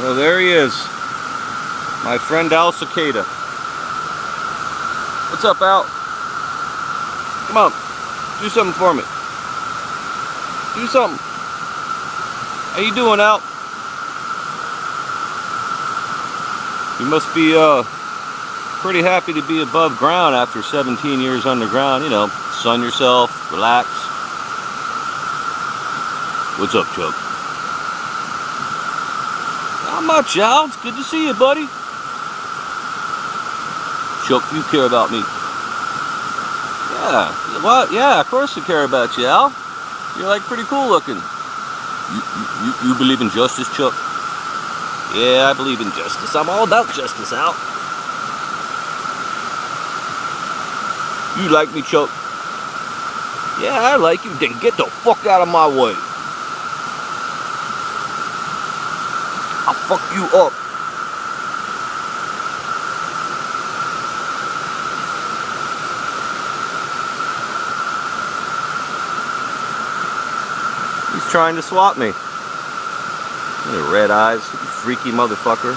Well, there he is. My friend Cicada. What's up, Al? Come on. Do something for me. Do something. How you doing, Al? You must be pretty happy to be above ground after 17 years underground. You know, sun yourself, relax. What's up, Chuck? Not much, Al. It's good to see you, buddy. Chuck, you care about me. Yeah, what? Yeah, of course I care about you, Al. You're like pretty cool looking. You believe in justice, Chuck? Yeah, I believe in justice. I'm all about justice, Al. You like me, Chuck? Yeah, I like you. Then get the fuck out of my way. I'll fuck you up. He's trying to swat me. Red eyes, you freaky motherfucker.